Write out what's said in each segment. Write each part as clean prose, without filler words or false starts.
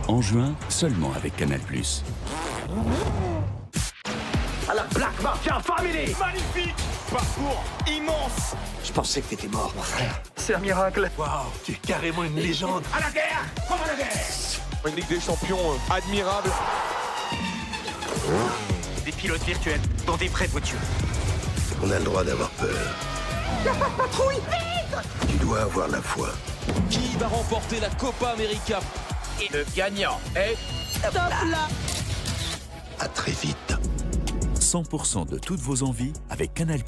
En juin, seulement avec Canal+. À la Black Mafia Family. Magnifique. Parcours immense. Je pensais que t'étais mort, mon frère. C'est un miracle. Waouh, tu es carrément une légende. À la guerre. Comme à la guerre. Une Ligue des Champions admirable. Des pilotes virtuels dans des vraies voitures. On a le droit d'avoir peur. Y'a pas de patrouille. Vite. Tu dois avoir la foi. Qui va remporter la Copa América? Et le gagnant est... Top là. À très vite. 100% de toutes vos envies avec Canal+.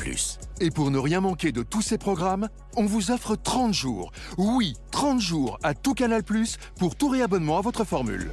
Et pour ne rien manquer de tous ces programmes, on vous offre 30 jours. Oui, 30 jours à tout Canal+, pour tout réabonnement à votre formule.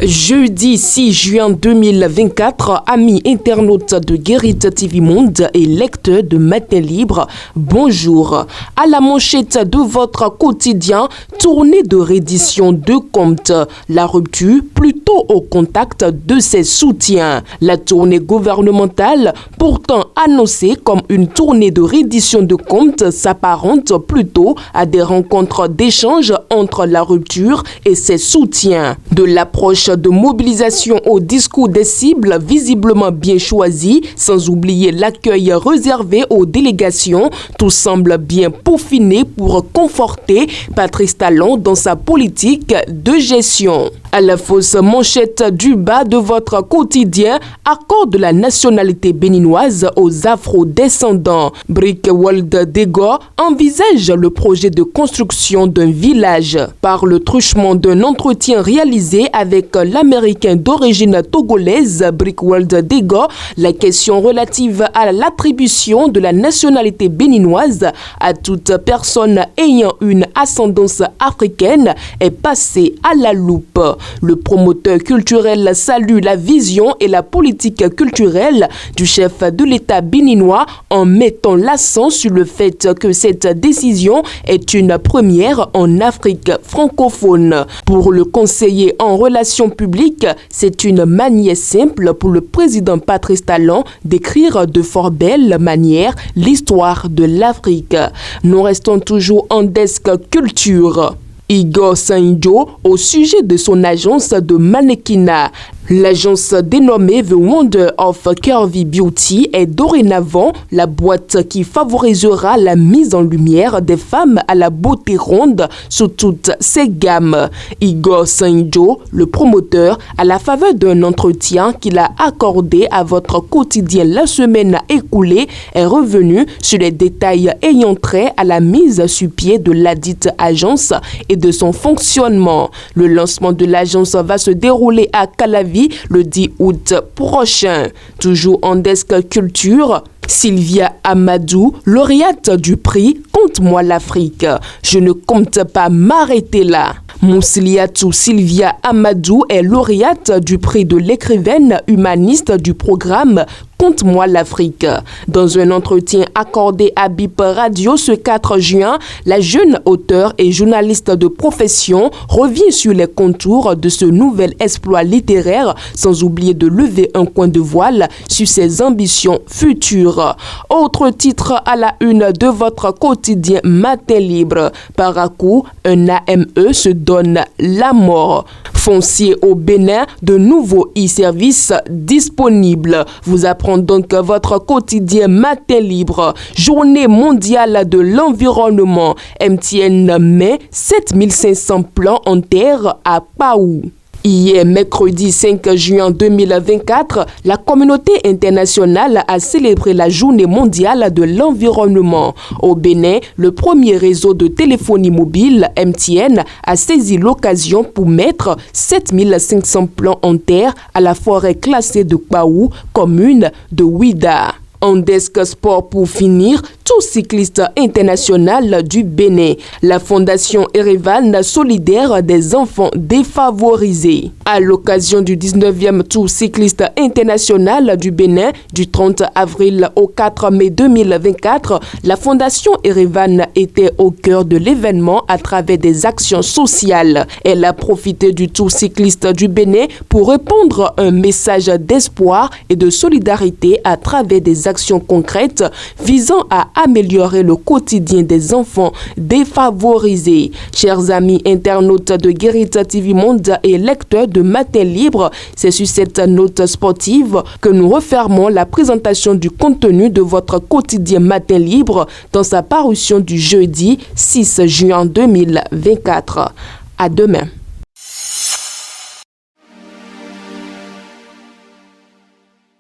Jeudi 6 juin 2024, amis internautes de Guérit TV Monde et lecteurs de Matin Libre, bonjour. À la manchette de votre quotidien, tournée de reddition de comptes. La rupture plutôt au contact de ses soutiens. La tournée gouvernementale, pourtant annoncée comme une tournée de reddition de comptes, s'apparente plutôt à des rencontres d'échange entre la rupture et ses soutiens. De l'approche de mobilisation au discours des cibles visiblement bien choisies, sans oublier l'accueil réservé aux délégations, tout semble bien peaufiné pour conforter Patrice Talon dans sa politique de gestion. À la fausse manchette du bas de votre quotidien, accord de la nationalité béninoise aux afro-descendants. Brickewald Dego envisage le projet de construction d'un village. Par le truchement d'un entretien réalisé avec l'Américain d'origine togolaise Brickewald Dego, la question relative à l'attribution de la nationalité béninoise à toute personne ayant une ascendance africaine est passée à la loupe. Le promoteur culturel salue la vision et la politique culturelle du chef de l'État béninois en mettant l'accent sur le fait que cette décision est une première en Afrique francophone. Pour le conseiller en relations publiques, c'est une manière simple pour le président Patrice Talon d'écrire de fort belle manière l'histoire de l'Afrique. Nous restons toujours en desk culture. Igor Sainjo au sujet de son agence de mannequinat. L'agence dénommée The Wonder of Curvy Beauty est dorénavant la boîte qui favorisera la mise en lumière des femmes à la beauté ronde sous toutes ses gammes. Igor Sainjo, le promoteur, à la faveur d'un entretien qu'il a accordé à votre quotidien la semaine écoulée, est revenu sur les détails ayant trait à la mise sur pied de ladite agence et de son fonctionnement. Le lancement de l'agence va se dérouler à Calavi le 10 août prochain. Toujours en desk culture, Sylvia Amadou, lauréate du prix Conte-moi l'Afrique. Je ne compte pas m'arrêter là. Mousliatou Sylvia Amadou est lauréate du prix de l'écrivaine humaniste du programme Conte-moi l'Afrique. Dans un entretien accordé à BIP Radio ce 4 juin, la jeune auteure et journaliste de profession revient sur les contours de ce nouvel exploit littéraire, sans oublier de lever un coin de voile sur ses ambitions futures. Autre titre à la une de votre quotidien Matin Libre. Par à coup, un AME se donne la mort. Foncier au Bénin, de nouveaux e-services disponibles. Vous apprenez donc votre quotidien Matin Libre. Journée mondiale de l'environnement. MTN met 7500 plants en terre à Paou. Hier, mercredi 5 juin 2024, la communauté internationale a célébré la Journée mondiale de l'environnement. Au Bénin, le premier réseau de téléphonie mobile, MTN, a saisi l'occasion pour mettre 7500 plants en terre à la forêt classée de Paou, commune de Ouida. En desk sport pour finir, Tour cycliste international du Bénin. La Fondation Erevan solidaire des enfants défavorisés. À l'occasion du 19e Tour cycliste international du Bénin du 30 avril au 4 mai 2024, la Fondation Erevan était au cœur de l'événement à travers des actions sociales. Elle a profité du Tour cycliste du Bénin pour répondre un message d'espoir et de solidarité à travers des actions concrètes visant à améliorer le quotidien des enfants défavorisés. Chers amis internautes de Guérite TV Monde et lecteurs de Matin Libre, c'est sur cette note sportive que nous refermons la présentation du contenu de votre quotidien Matin Libre dans sa parution du jeudi 6 juin 2024. À demain.